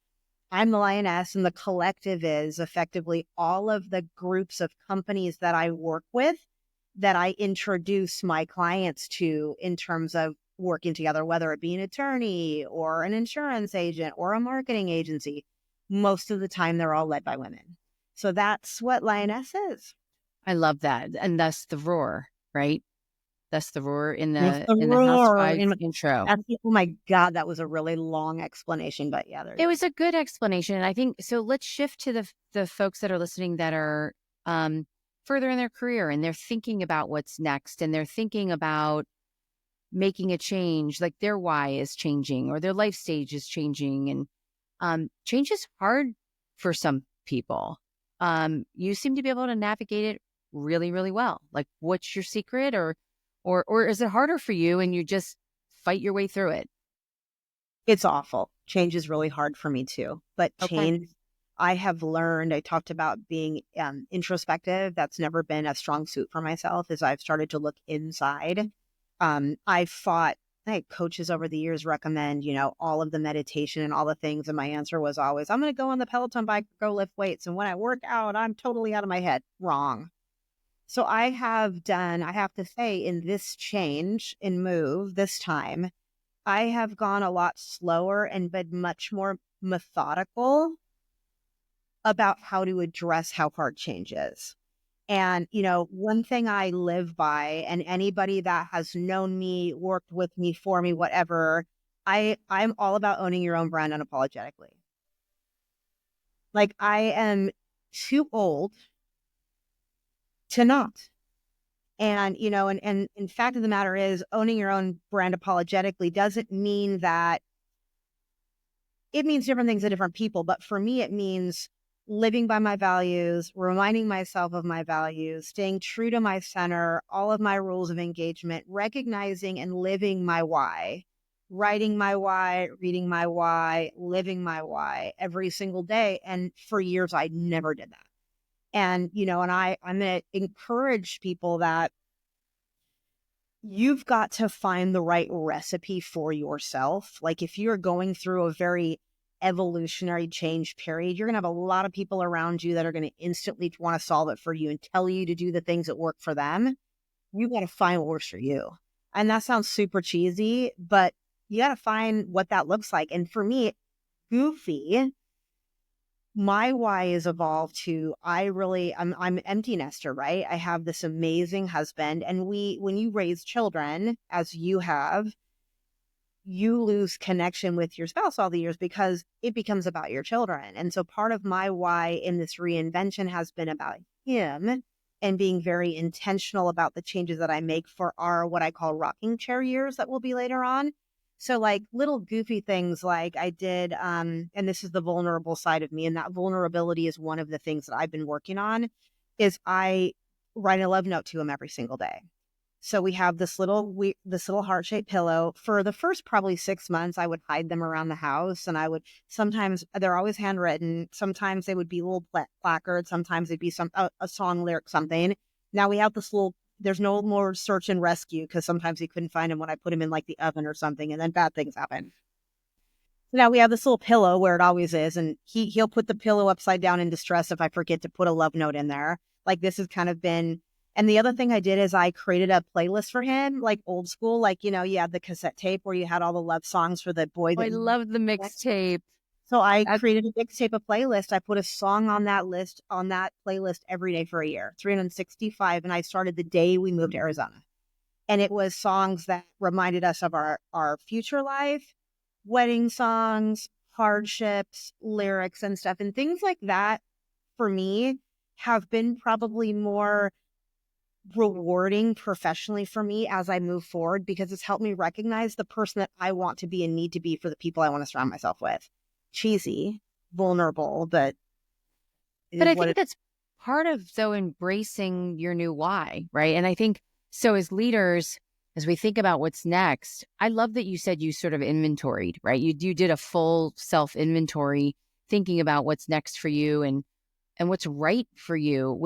I'm the lioness, and the collective is effectively all of the groups of companies that I work with that I introduce my clients to in terms of working together, whether it be an attorney or an insurance agent or a marketing agency. Most of the time, they're all led by women. So that's what Lioness is. I love that. And thus the roar, right? Thus the roar in With the the roar Housewives in intro. that's oh my God, that was a really long explanation, but yeah, there you It go. was a good explanation. And I think so. Let's shift to the folks that are listening that are further in their career and they're thinking about what's next and they're thinking about making a change, like their why is changing or their life stage is changing. And change is hard for some people. You seem to be able to navigate it really, really well. Like, what's your secret, or is it harder for you and you just fight your way through it? It's awful. Change is really hard for me too. But Okay. change, I have learned, I talked about being introspective. That's never been a strong suit for myself as I've started to look inside. I've fought, I had coaches over the years recommend, all of the meditation and all the things. And my answer was always, I'm going to go on the Peloton bike, go lift weights. And when I work out, I'm totally out of my head. Wrong. So I have to say, in this change in move this time, I have gone a lot slower and been much more methodical about how to address how hard change is. And, one thing I live by, and anybody that has known me, worked with me, for me, whatever, I'm all about owning your own brand unapologetically. Like, I am too old to not. And, and in fact of the matter is, owning your own brand apologetically doesn't mean that it means different things to different people. But for me, it means living by my values, reminding myself of my values, staying true to my center, all of my rules of engagement, recognizing and living my why, writing my why, reading my why, living my why every single day. And for years, I never did that. And, and I'm going to encourage people that you've got to find the right recipe for yourself. Like, if you're going through a very evolutionary change period, you're going to have a lot of people around you that are going to instantly want to solve it for you and tell you to do the things that work for them. You got to find what works for you. And that sounds super cheesy, but you got to find what that looks like. And for me, goofy, my why is evolved to, I'm empty nester, right? I have this amazing husband, and when you raise children, as you have, you lose connection with your spouse all the years because it becomes about your children. And so part of my why in this reinvention has been about him and being very intentional about the changes that I make for our, what I call rocking chair years that will be later on. So like little goofy things like I did, and this is the vulnerable side of me, and that vulnerability is one of the things that I've been working on, is I write a love note to him every single day. So we have this little heart-shaped pillow. For the first probably 6 months, I would hide them around the house, and I would sometimes, they're always handwritten. Sometimes they would be little placards. Sometimes it'd be a song lyric, something. Now we have this little, there's no more search and rescue because sometimes he couldn't find him when I put him in like the oven or something, and then bad things happen. So now we have this little pillow where it always is, and he'll put the pillow upside down in distress if I forget to put a love note in there. Like, this has kind of been. And the other thing I did is I created a playlist for him, like old school, like, you had the cassette tape where you had all the love songs for the boy. Oh, I love the mixtape. So I created a mixtape, a playlist. I put a song on that playlist every day for a year, 365. And I started the day we moved to Arizona. And it was songs that reminded us of our future life, wedding songs, hardships, lyrics and stuff. And things like that, for me, have been probably more rewarding professionally for me as I move forward, because it's helped me recognize the person that I want to be and need to be for the people I want to surround myself with. Cheesy, vulnerable, but I think that's part of, though, embracing your new why, right? And I think so as leaders, as we think about what's next, I love that you said you sort of inventoried, right? You did a full self inventory, thinking about what's next for you and what's right for you,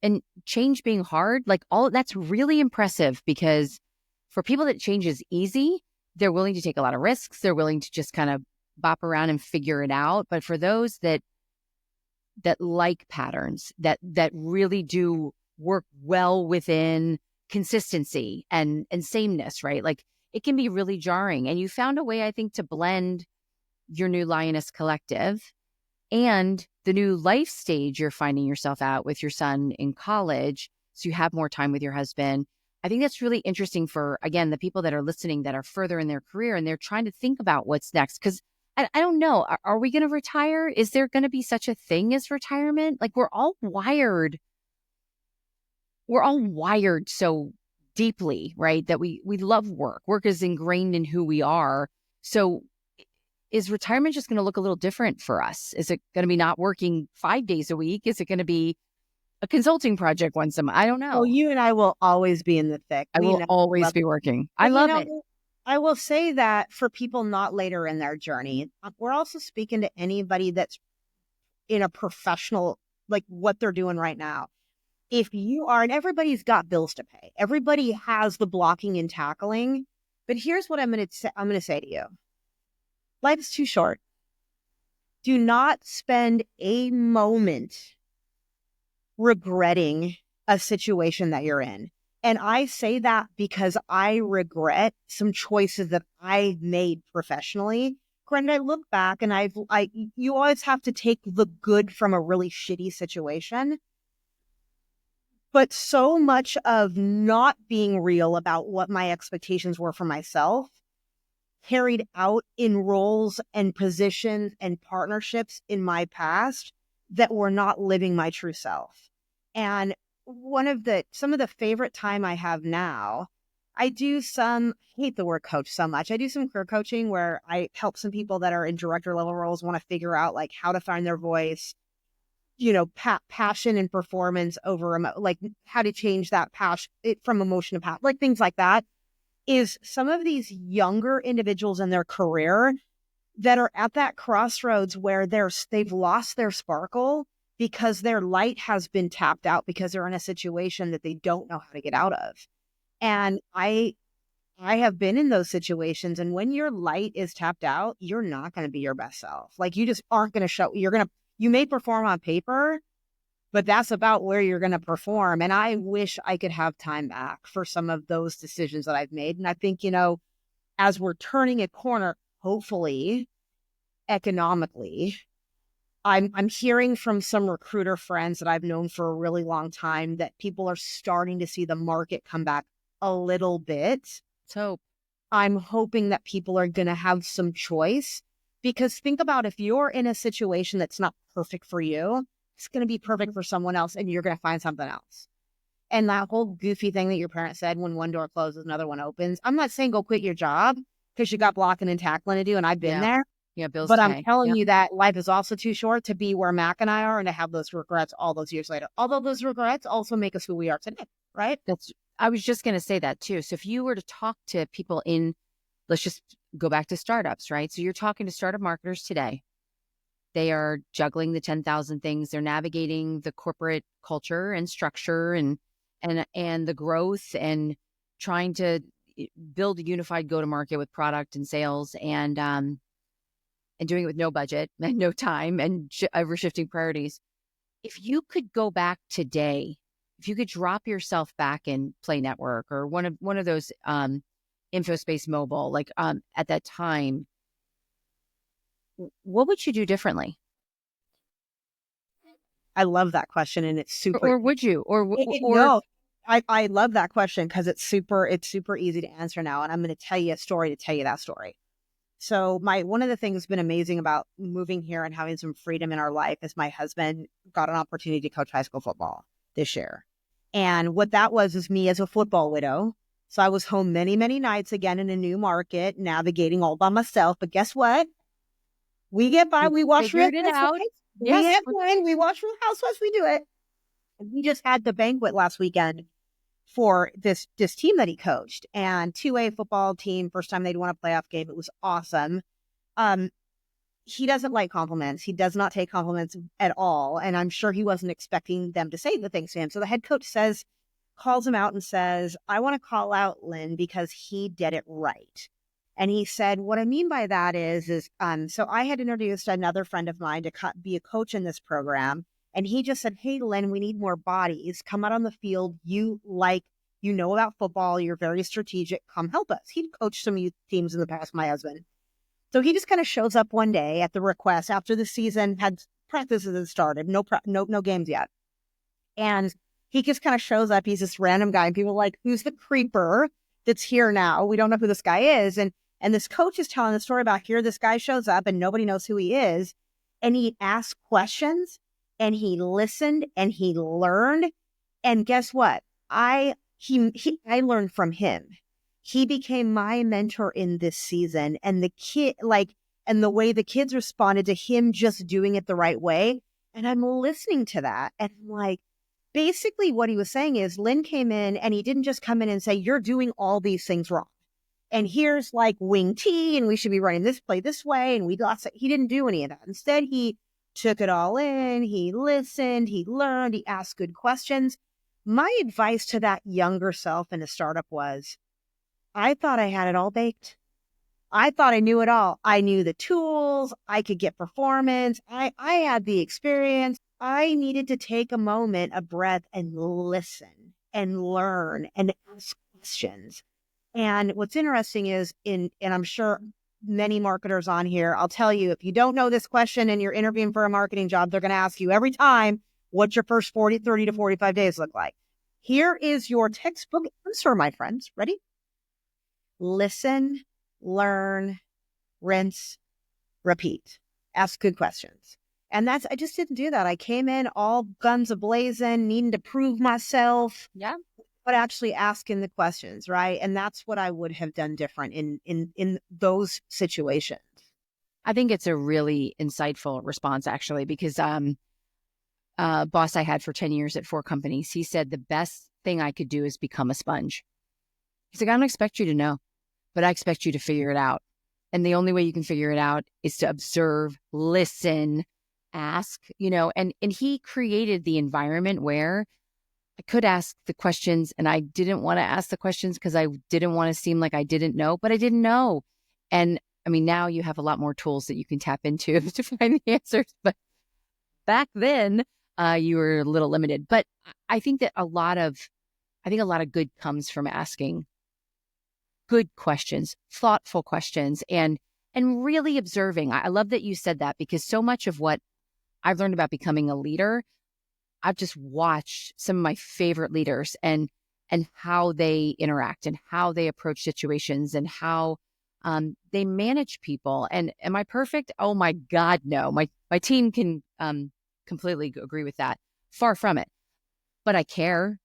and change being hard, like all that's really impressive, because for people that change is easy, they're willing to take a lot of risks. They're willing to just kind of bop around and figure it out. But for those that like patterns, that really do work well within consistency and sameness, right? Like, it can be really jarring. And you found a way, I think, to blend your new Lioness Collective and the new life stage you're finding yourself at with your son in college. So you have more time with your husband. I think that's really interesting for, again, the people that are listening that are further in their career and they're trying to think about what's next. Because I don't know, are we going to retire? Is there going to be such a thing as retirement? Like we're all wired so deeply, right? That we love work. Work is ingrained in who we are. So is retirement just going to look a little different for us? Is it going to be not working 5 days a week? Is it going to be a consulting project once a month? I don't Oh, know. you and I will always be in the thick. I will always be working. I love it. I will say that for people not later in their journey, we're also speaking to anybody that's in a professional, like what they're doing right now. If you are, and everybody's got bills to pay, everybody has the blocking and tackling. But here's what I'm going to say to you. Life is too short. Do not spend a moment regretting a situation that you're in. And I say that because I regret some choices that I made professionally. Granted, I look back and you always have to take the good from a really shitty situation. But so much of not being real about what my expectations were for myself carried out in roles and positions and partnerships in my past that were not living my true self. And some of the favorite time I have now, I hate the word coach so much. I do some career coaching where I help some people that are in director level roles want to figure out like how to find their voice, passion and performance over like how to change that passion from emotion to passion, like things like that. Is some of these younger individuals in their career that are at that crossroads where they've lost their sparkle because their light has been tapped out because they're in a situation that they don't know how to get out of. And I have been in those situations. And when your light is tapped out, you're not going to be your best self. Like you just aren't going to show. You may perform on paper, but that's about where you're going to perform. And I wish I could have time back for some of those decisions that I've made. And I think, as we're turning a corner, hopefully economically, I'm hearing from some recruiter friends that I've known for a really long time that people are starting to see the market come back a little bit. So I'm hoping that people are going to have some choice, because think about if you're in a situation that's not perfect for you, it's going to be perfect for someone else and you're going to find something else. And that whole goofy thing that your parents said, when one door closes, another one opens. I'm not saying go quit your job because you got blocking and tackling to do. And I've been there. Yeah, bills. But I'm telling you that life is also too short to be where Mac and I are and to have those regrets all those years later. Although those regrets also make us who we are today, right? I was just going to say that too. So if you were to talk to people let's just go back to startups, right? So you're talking to startup marketers today. They are juggling the 10,000 things. They're navigating the corporate culture and structure and the growth and trying to build a unified go-to-market with product and sales and doing it with no budget and no time and ever shifting priorities. If you could go back today, if you could drop yourself back in Play Network or one of those InfoSpace Mobile, like at that time, what would you do differently? I love that question, and it's super. Or would you? No, I love that question because it's super easy to answer now, and I'm going to tell you a story to tell you that story. So one of the things that's been amazing about moving here and having some freedom in our life is my husband got an opportunity to coach high school football this year, and what that was is me as a football widow. So I was home many, many nights again in a new market, navigating all by myself. But guess what? We get by. We watch Real Housewives. Yes. We have fun. We watch Real Housewives. We do it. And we just had the banquet last weekend for this team that he coached, and 2A football team. First time they'd won a playoff game. It was awesome. He doesn't like compliments. He does not take compliments at all. And I'm sure he wasn't expecting them to say the things to him. So the head coach calls him out and says, I want to call out Lynn because he did it right. And he said, what I mean by that is so I had introduced another friend of mine to be a coach in this program. And he just said, hey, Lynn, we need more bodies. Come out on the field. You know about football. You're very strategic. Come help us. He'd coached some youth teams in the past, my husband. So he just kind of shows up one day at the request after the season had practices had started. No games yet. And he just kind of shows up. He's this random guy, and people are like, who's the creeper that's here now? We don't know who this guy is. And this coach is telling the story about here, this guy shows up and nobody knows who he is. And he asked questions and he listened and he learned. And guess what? I learned from him. He became my mentor in this season. And and the way the kids responded to him just doing it the right way. And I'm listening to that. And I'm like, basically what he was saying is Lynn came in and he didn't just come in and say, you're doing all these things wrong. And here's like wing T and we should be running this play this way. And he didn't do any of that. Instead, he took it all in. He listened, he learned, he asked good questions. My advice to that younger self in a startup was, I thought I had it all baked. I thought I knew it all. I knew the tools. I could get performance. I had the experience. I needed to take a moment, a breath, and listen and learn and ask questions. And what's interesting is and I'm sure many marketers on here, I'll tell you, if you don't know this question and you're interviewing for a marketing job, they're going to ask you every time, what's your first 30 to 45 days look like? Here is your textbook answer, my friends. Ready? Listen, learn, rinse, repeat. Ask good questions. And I just didn't do that. I came in all guns a-blazing, needing to prove myself. Yeah. But actually asking the questions, right? And that's what I would have done different in those situations. I think it's a really insightful response, actually, because boss I had for 10 years at 4 companies, he said the best thing I could do is become a sponge. He's like, I don't expect you to know, but I expect you to figure it out. And the only way you can figure it out is to observe, listen, ask, and he created the environment where I could ask the questions and I didn't want to ask the questions because I didn't want to seem like I didn't know, but I didn't know. And I mean, now you have a lot more tools that you can tap into to find the answers. But back then, you were a little limited. But I think that a lot of good comes from asking good questions, thoughtful questions, and really observing. I love that you said that, because so much of what I've learned about becoming a leader, I've just watched some of my favorite leaders and how they interact and how they approach situations and how they manage people. And am I perfect? Oh my God, no. My team can completely agree with that. Far from it. But I care.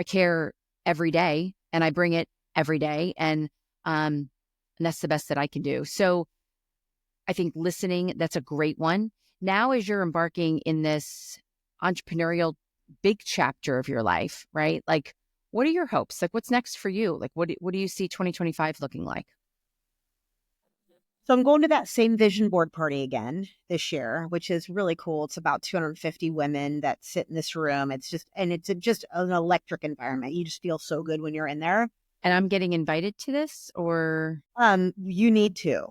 I care every day, and I bring it every day. And that's the best that I can do. So I think listening, that's a great one. Now, as you're embarking in this entrepreneurial big chapter of your life, right? Like, what are your hopes? Like, what's next for you? Like, what do you see 2025 looking like? So I'm going to that same vision board party again this year, which is really cool. It's about 250 women that sit in this room. It's just an electric environment. You just feel so good when you're in there. And I'm getting invited to this, or? You need to.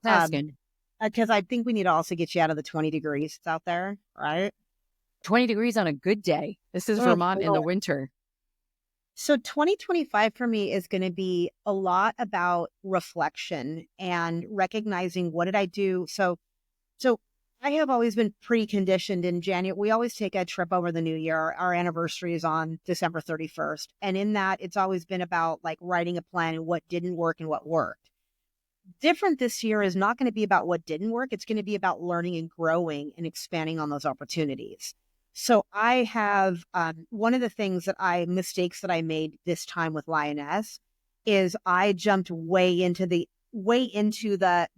That's good. Because I think we need to also get you out of the 20 degrees out there, right? 20 degrees on a good day. This is Vermont in the winter. So 2025 for me is going to be a lot about reflection and recognizing, what did I do? So I have always been preconditioned in January. We always take a trip over the new year. Our anniversary is on December 31st. And in that, it's always been about like writing a plan and what didn't work and what worked. Different this year is not going to be about what didn't work. It's going to be about learning and growing and expanding on those opportunities. So I have one of the mistakes that I made this time with Lioness is I jumped way into the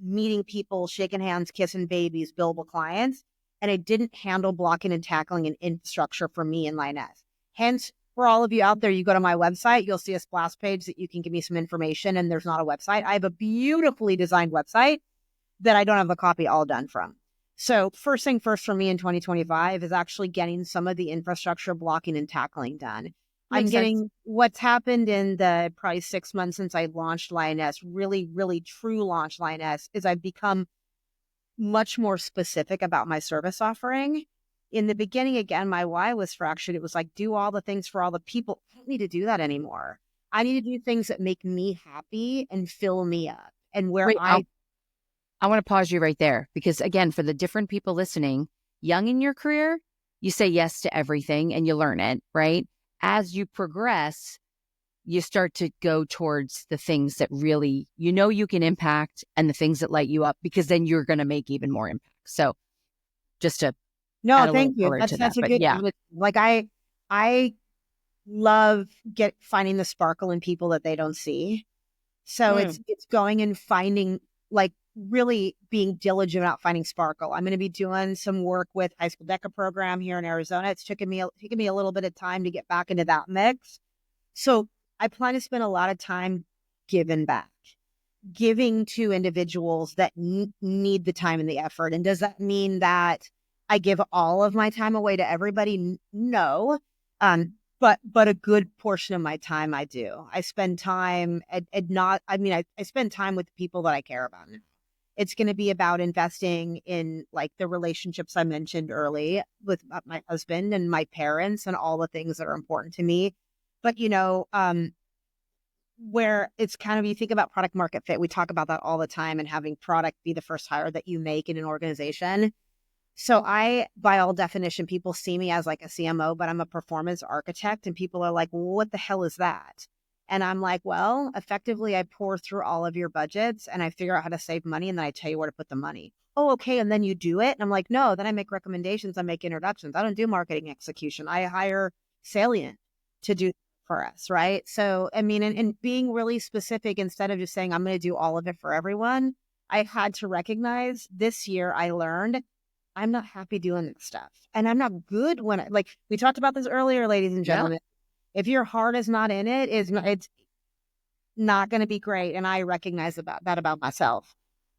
meeting people, shaking hands, kissing babies, billable clients. And I didn't handle blocking and tackling and infrastructure for me in Lioness. Hence, for all of you out there, you go to my website, you'll see a splash page that you can give me some information, and there's not a website. I have a beautifully designed website that I don't have a copy all done from. So first thing first for me in 2025 is actually getting some of the infrastructure blocking and tackling done. I'm getting what's happened in the probably 6 months since I launched Lioness, really, really true launch Lioness, is I've become much more specific about my service offering. In the beginning, again, my why was fractured. It was like, do all the things for all the people. I don't need to do that anymore. I need to do things that make me happy and fill me up. And where I want to pause you right there, because again, for the different people listening, young in your career, you say yes to everything and you learn it, right? As you progress, you start to go towards the things that really, you can impact and the things that light you up, because then you're going to make even more impact. So just to No, add a little thank you. color to that. That's a But good yeah, like I love finding the sparkle in people that they don't see. So it's going and finding, like, really being diligent about finding sparkle. I'm going to be doing some work with High School DECA program here in Arizona. It's taken me a little bit of time to get back into that mix. So I plan to spend a lot of time giving back, giving to individuals that need the time and the effort. And does that mean that I give all of my time away to everybody? No. But a good portion of my time I do. I spend time I spend time with the people that I care about. It's going to be about investing in, like, the relationships I mentioned early with my husband and my parents and all the things that are important to me. But, where it's kind of, you think about product market fit, we talk about that all the time, and having product be the first hire that you make in an organization. So by all definition, people see me as like a CMO, but I'm a performance architect, and people are like, well, what the hell is that? And I'm like, well, effectively, I pour through all of your budgets and I figure out how to save money, and then I tell you where to put the money. Oh, okay. And then you do it. And I'm like, no, then I make recommendations. I make introductions. I don't do marketing execution. I hire Salient to do for us. Right. So, I mean, and being really specific, instead of just saying, I'm going to do all of it for everyone, I had to recognize this year I learned I'm not happy doing this stuff. And I'm not good when like we talked about this earlier, ladies and gentlemen. If your heart is not in it, it's not going to be great. And I recognize that about myself.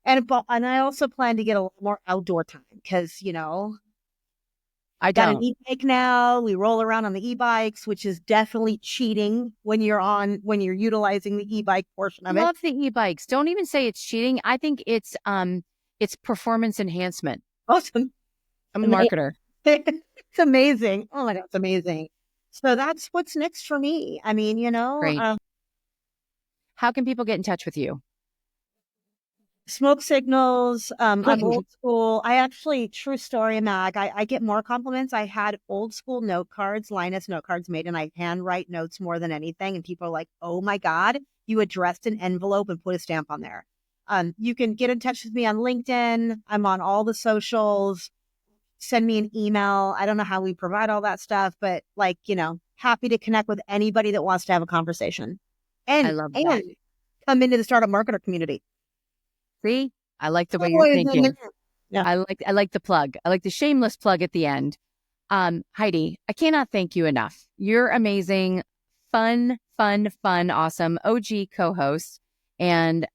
And I also plan to get a lot more outdoor time, because, I got don't. an e-bike now. We roll around on the e-bikes, which is definitely cheating when you're utilizing the e-bike portion of I it. love the e-bikes. Don't even say it's cheating. I think it's performance enhancement. Awesome. I'm a marketer. It's amazing. Oh my God, it's amazing. So that's what's next for me. I mean, Great. How can people get in touch with you? Smoke signals. I'm old school. I actually, true story, Mac, I get more compliments. I had old school note cards, Linus note cards made, and I handwrite notes more than anything. And people are like, oh my God, you addressed an envelope and put a stamp on there. You can get in touch with me on LinkedIn. I'm on all the socials. Send me an email. I don't know how we provide all that stuff, but, like, happy to connect with anybody that wants to have a conversation. And I love that. Come into the Startup Marketer community. See, I like the way you're thinking. Yeah. I like the plug. I like the shameless plug at the end. Heidi, I cannot thank you enough. You're amazing, fun, awesome OG co-host. And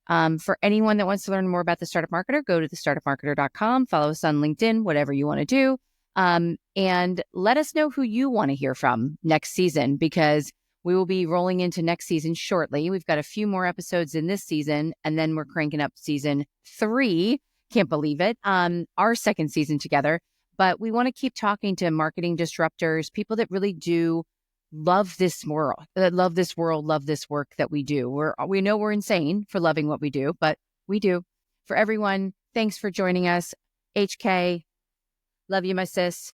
for anyone that wants to learn more about the Startup Marketer, go to thestartupmarketer.com, follow us on LinkedIn, whatever you want to do. And let us know who you want to hear from next season, because we will be rolling into next season shortly. We've got a few more episodes in this season, and then we're cranking up season 3. Can't believe it. Our second season together. But we want to keep talking to marketing disruptors, people that really do love this world, love this work that we do. We know we're insane for loving what we do, but we do. For everyone, thanks for joining us. HK, love you, my sis.